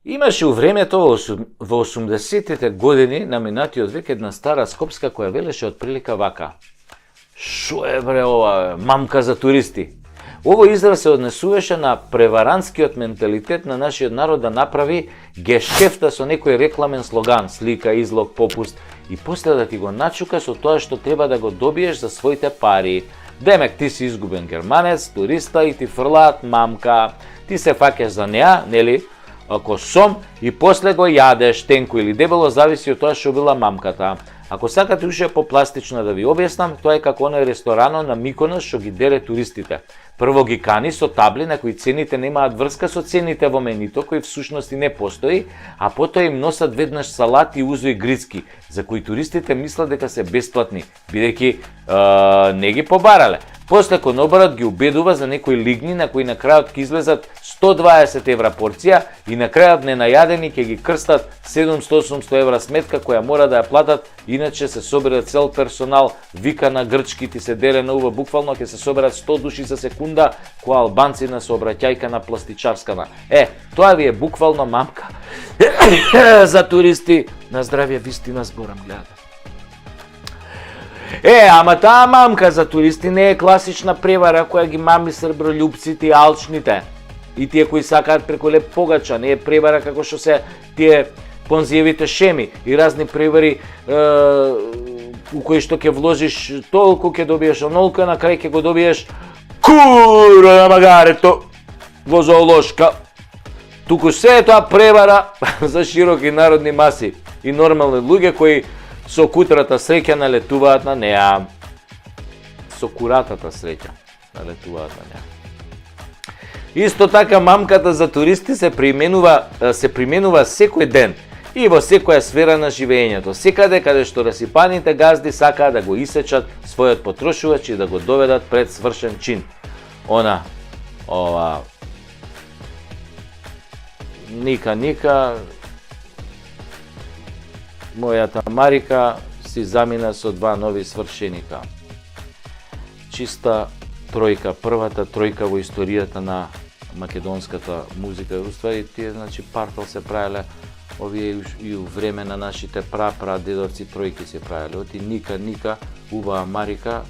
Имаше у времето во 80-тите години на минатиот век една стара скопска која велеше отприлика вака: "Шо е бре ова, мамка за туристи?" Овој израз се однесуваше на преварантскиот менталитет на нашиот народ да направи гешефта со некој рекламен слоган, слика, излог, попуст и после да ти го начука со тоа што треба да го добиеш за своите пари. Демек ти си изгубен германец, туриста и ти фрлаат мамка. Ти се фаќаш за неа, нели? Ако сом и после го јадеш тенко или дебело, зависи од тоа што била мамката. Ако сакате уште попластично да ви објаснам, тоа е како оној ресторано на Миконос што ги дере туристите. Прво ги кани со табли на кои цените немаат врска со цените во менито, кој всушност и не постои, а потоа им носат веднаш салати, узо и грицки, за кои туристите мислат дека се бесплатни, бидејќи не ги побарале. После кон оборот ги убедува за некои лигни на кои на крајот ќе излезат 120 евра порција и на крајот ненајадени ќе ги крстат 700-800 евра сметка која мора да ја платат, иначе се собира цел персонал, вика на грчки, ти се деле на ува, буквално ќе се соберат 100 души за секунда, која албанци на сообраќајка на пластичарскана. Тоа ви е буквално мамка за туристи. На здравје, вистина зборам, гледате. Ама таа мамка за туристи не е класична превара која ги мами сребролюбците и алчните и тие кои сакаат преку леп погача. Не е превара како што се тие понзиевите шеми и разни превари у кои што ќе вложиш толку, ќе добиеш онолку, на крај ќе го добиеш кура на магарето во зоолошка. Туку се е тоа превара за широки народни маси и нормални луѓе кои со кутрата среќа налетуваат на неа. Со куратата среќа налетуваат на неа. Исто така мамката за туристи се применува секој ден и во секоја сфера на живеењето. Секаде каде што расипаните газди сакаат да го исечат својот потрошувач и да го доведат пред свршен чин. Ника, мојата Марика си замина со 2 нови свршеника. Чиста тројка, првата тројка во историјата на македонската музика. Уствари тие, значи, партал се правеле овие и у време на нашите прадедовци тројки се правеле. Оти Ника, убава Марика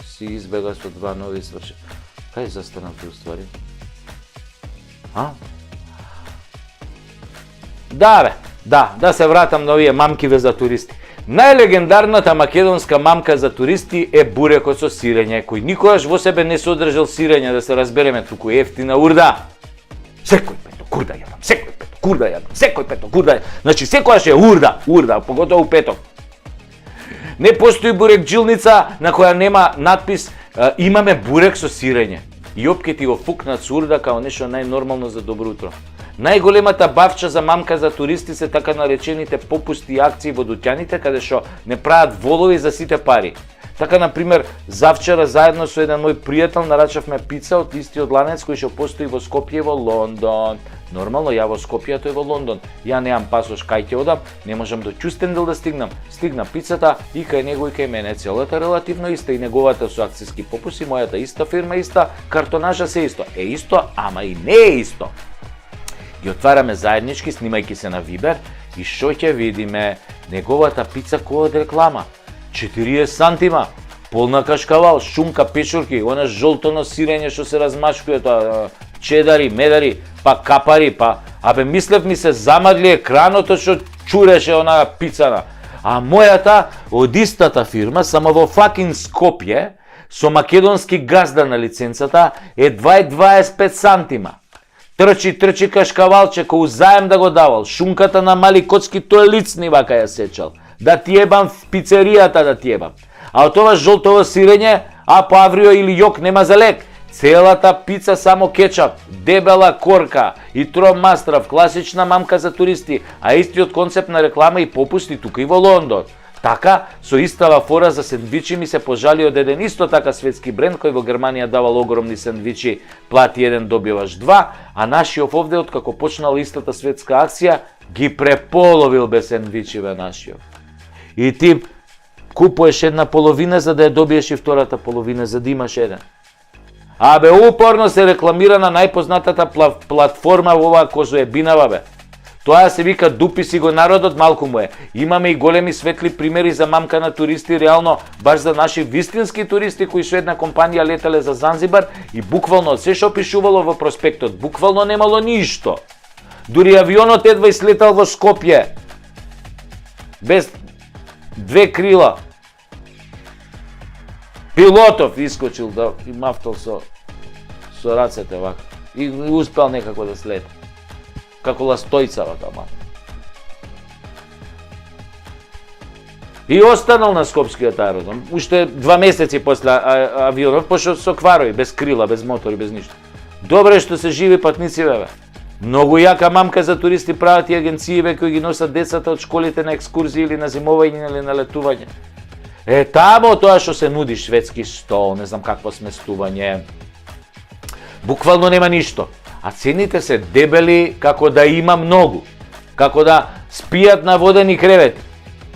си избега со 2 нови свршеника. Кај застанавте уствари? Да се вратам на овие мамкиве за туристи. Најлегендарната македонска мамка за туристи е бурекот со сирење, кој никогаш во себе не содржал сирење, да се разбереме, туку ефтина урда. Секој пето курда јадам. Значи секојаш е урда, поготово петок. Не постои бурек джилница на која нема надпис имаме бурек со сирење. И опке ти го фукнат со урда као нешто најнормално за добро утро. Најголемата бавча за мамка за туристи се така наречените попусти и акции во дуќаните, каде што не прават волови за сите пари. Така, например, завчера заедно со еден мој пријател нарачавме пица од истиот ланец кој што постои во Скопје и во Лондон. Нормално, ја во Скопје, а тој во Лондон. Ја немам пасош кај ќе одам, не можам до Ќустендел да стигнам. Стигна пицата и кај него и кај мене. Целата релативно иста, и неговата со акциски попуси, мојата иста фирма иста, картонажа се исто. Е исто, ама и не е исто. Ги отвараме заеднички, снимајќи се на Вибер, и шо ќе видиме? Неговата пица која од реклама. 40 сантима, полна кашкавал, шунка, печурки, она жолтоно сирење што се размачкува, тоа чедари, медари, па капари, мислев ми се замагли екраното што чуреше онаа пицана. А мојата од истата фирма, само во факин Скопје, со македонски газда на лиценцата, е 25 сантима. Трчи кашкавалче, кој заем да го давал, шунката на мали коцки, тој лицни вака ја сечал. Да ти ебам в пицеријата, да ти ебам. А од ова жолтово сирење, по аврио или јок нема за лек. Целата пица само кетчап, дебела корка и тромастрав, класична мамка за туристи, а истиот концепт на реклама и попусти тука и во Лондон. Така, со истава фора за сендвичи ми се пожали од еден исто така светски бренд кој во Германија давал огромни сендвичи, плати еден добиваш два, а нашиот овде откако почнала истата светска акција ги преполовил без сендвичиве нашиот. И ти купуваш една половина за да ја добиеш и втората половина за да имаш еден. Абе, упорно се рекламира на најпознатата платформа во оваа козоебинава, бе. Тоа се вика дупи си го народот, малку му е. Имаме и големи светли примери за мамка на туристи, реално, баш за наши вистински туристи кои со една компанија летале за Занзибар и буквално се што пишувало во проспектот, буквално немало ништо. Дури авионот едва излетал во Скопје, без две крила. Пилотов искочил да и мафтал со рацете вака и успел некако да слета. Како ластојцава тама. И останал на скопскиот аеродром, уште 2 месеци после авионот, пошто со кварови, без крила, без мотори, без ништо. Добре што се живи патници, бе. Многу јака мамка за туристи прават и агенции кои ги носат децата од школите на екскурзии или на зимовање или на летување. Тамо тоа што се нуди, шведски стол, не знам какво сместување. Буквално нема ништо. А цените се дебели како да има многу. Како да спијат на водени кревети.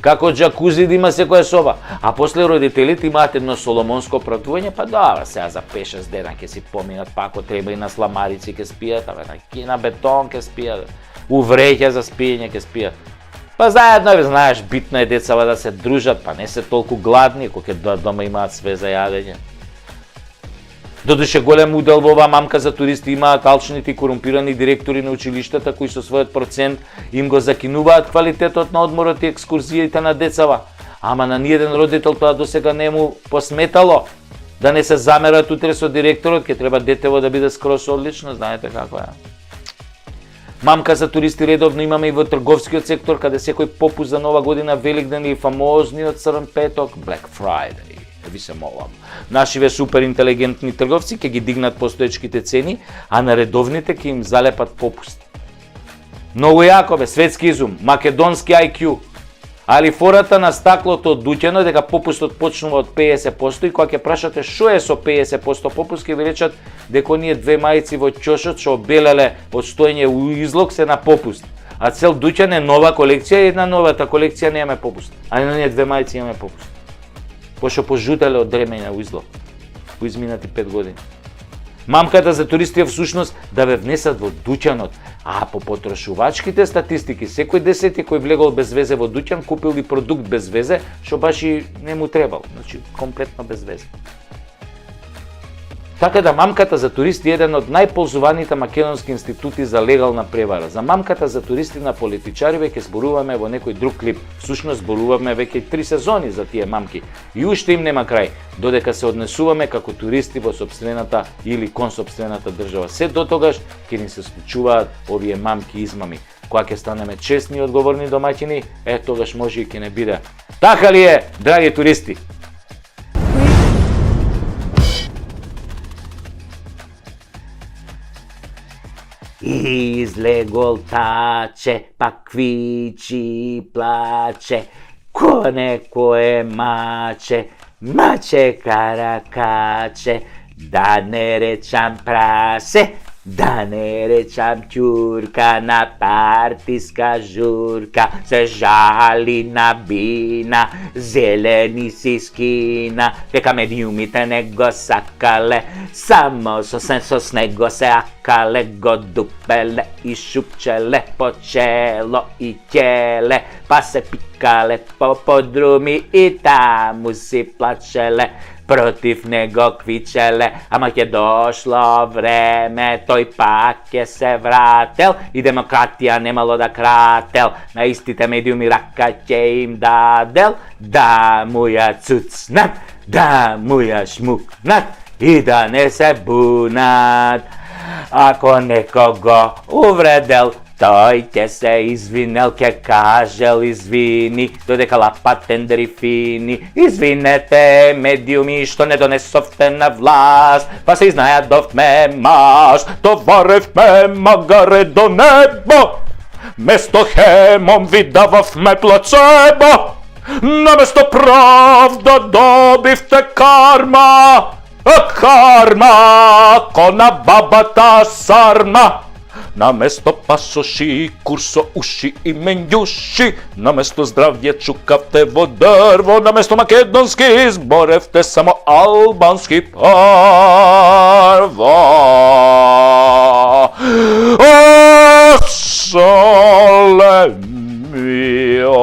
Како джакузи да има секоја соба. А после родителите имаат едно соломонско пратување, па добра, сега за 5-6 дена ќе си поминат, па ако треба и на сламарици ќе спијат, на бетон ќе спијат, у вреќа за спиење ќе спијат. Па заедно, знаеш, битно е децава да се дружат, па не се толку гладни, кога ќе дома имаат све за јадење. Додуше голем удел во оваа мамка за туристи имаат алчните и корумпирани директори на училиштата кои со својот процент им го закинуваат квалитетот на одморот и екскурзиите на децава. Ама на ниеден родител тоа досега не му посметало. Да не се замерат утре со директорот, ќе треба детево да биде скроз одлично, знаете како е. Мамка за туристи редовно имаме и во трговскиот сектор, каде секој попуст за Нова година, Великден и фамозниот Црн петок, Black Friday. Ви се молам. Нашиве супер интелигентни трговци ќе ги дигнат постоечките цени, а на редовните ќе им залепат попуст. Многу јако бе, светски изум, македонски IQ. Али фората на стаклото од дуќано дека попустот почнува од 50% и кога ќе прашате што е со 50% попуст, ќе ви речат дека оние две мајци во ќошот што обелеле од стоење у излог се на попуст. А цел дуќан е нова колекција и една новата колекција нема попуст. А на оние две мајци имаме попуст. Пошто пожутеле од дремење у излог, по изминати 5 години. Мамката за туристи е всушност да ве внесат во дуќанот, а по потрошувачките статистики, секој 10 кој влегол без везе во дуќан купил и продукт без везе, што баш и не му требал, значи комплетно без везе. Така да мамката за туристи е еден од најползуваните македонски институти за легална превара. За мамката за туристи на политичариве ќе зборуваме во некој друг клип. Всушност зборуваме веќе 3 сезони за тие мамки. И уште им нема крај, додека се однесуваме како туристи во сопствената или кон сопствената држава. Се до тогаш ќе ни се случуваат овие мамки измами. Кога ќе станеме честни и одговорни домаќини, тогаш може и ќе не биде. Така ли е, драги туристи? Излегол таче, па квичи плаче, ко некое маче, маче каракаче, да не речам прасе, да не речам ќурка, на партиска журка, се жали на бина, зелени си скина, дека медиумите не го сакале, само со снего се акале, го дупеле и шупчеле по чело и ќеле, па се пикале по подруми и таму си плачеле. Против него квичеле, ама ќе дошло време, тој пак ќе се врател и демократија немало да крател. На истите медиуми рака ќе им дадел, да му ја цуцнат, да му ја шмукнат и да не се бунат. Ако некого увредел, тој ќе се извинел, ќе кажел извини, додека лапат тендери фини. Извинете, медиуми, што не донесовте на власт, па се изнајадовме маш, товаревме магаре до небо, место хемом ви дававме плацебо. Наместо правда добивте карма, карма, ко на бабата сарма. Наместо пасоши, курсо уши и менјуши, наместо здравје чукавте во дрво, наместо македонски изборевте само албански парво. Ох, соле мио.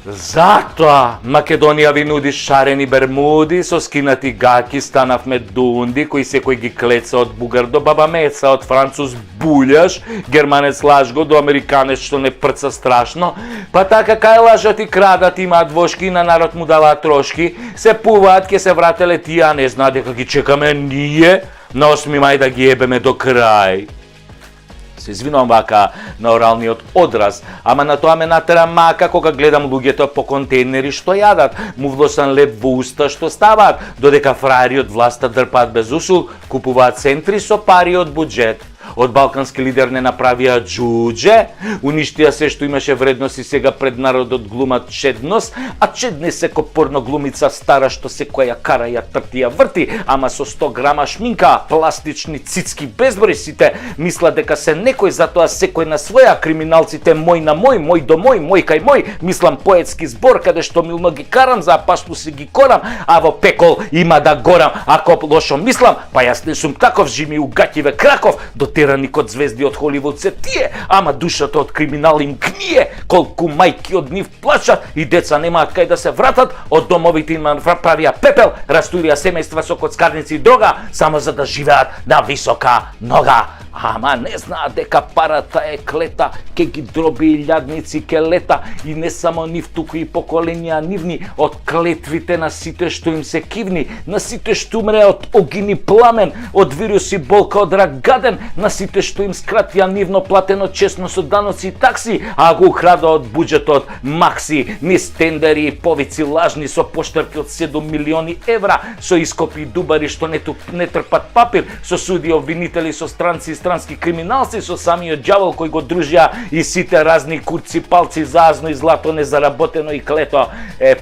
Затоа Македонија ви нуди шарени бермуди со скинати гаки, станавме дунди, кои секој ги клеца од бугар до баба меца, од француз булјаш, германец лажго до американец што не прца страшно, па така кај лажат и крадат, имаат вошки, на народ му даваат трошки, се пуваат, ке се врателе тие, не знаат дека ги чекаме ние на 8 мај да ги ебеме до крај. Се извинувам вака на оралниот одраз, ама на тоа ме натера мака кога гледам луѓето по контейнери што јадат, му влосан леп во уста што ставаат, додека фраери од власта дрпаат без усул, купуваат центри со пари од буџет. Од балкански лидер не направија џудже, уништија се што имаше вредност и сега пред народот глумат чедност, а чедне се ко порно глумица стара што секоја ја кара, ја трти, ја врти, ама со 100 грама шминка, пластични цицки безброј сите, мислат дека се некој, затоа секој на своја, криминалците мој на мој, мој до мој кај мој, мислам поетски збор каде што милно ги карам, за пашту си ги корам, а во пекол има да горам, ако лошо мислам, па јас не сум таков, жими у гаќиве краков, дотерани код звезди од Холивуд се тие, ама душата од криминал им гние, колку мајки од нив плачат и деца немаат кај да се вратат, од домовите им правија пепел, растурија семејства со коцкарници и дрога, само за да живеат на висока нога. Ама не знаат дека парата е клета, ке ги дроби и лјадници ке лета, и не само нив, туку и поколенија нивни, од клетвите на сите што им се кивни, на сите што умре од огин и пламен, од вирус и болка од рак гаден, на сите што им скратија нивно платено честно со даноци и такси, а го украда од буџетот макси, низ тендери и повици лажни со поштарки од 7 милиони евра, со ископи и дубари што не трпат папир, со суди обвинители, со странци и странски криминалци, со самиот ѓавол кој го дружија и сите разни курци, палци, заазно и злато незаработено и клето.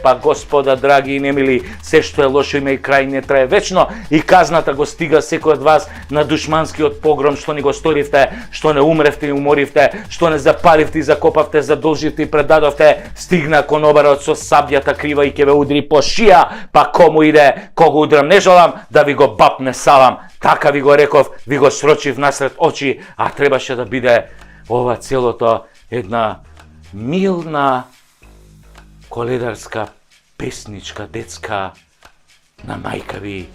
Па господа драги и немили, се што е лошо има и крај, не трае вечно, и казната го стига секој од вас на душманскиот погром што ни го сторивте, што не умревте и уморивте, што не запаливте и закопавте, задолживте и предадовте, стигна конобарот со сабјата крива и ќе ве удри по шија, па кому иде, кого удрам не жалам, да ви го бапне салам. Така ви го реков, ви го срочив насред очи, а требаше да биде ова целото една милна коледарска песничка детска на мајка ви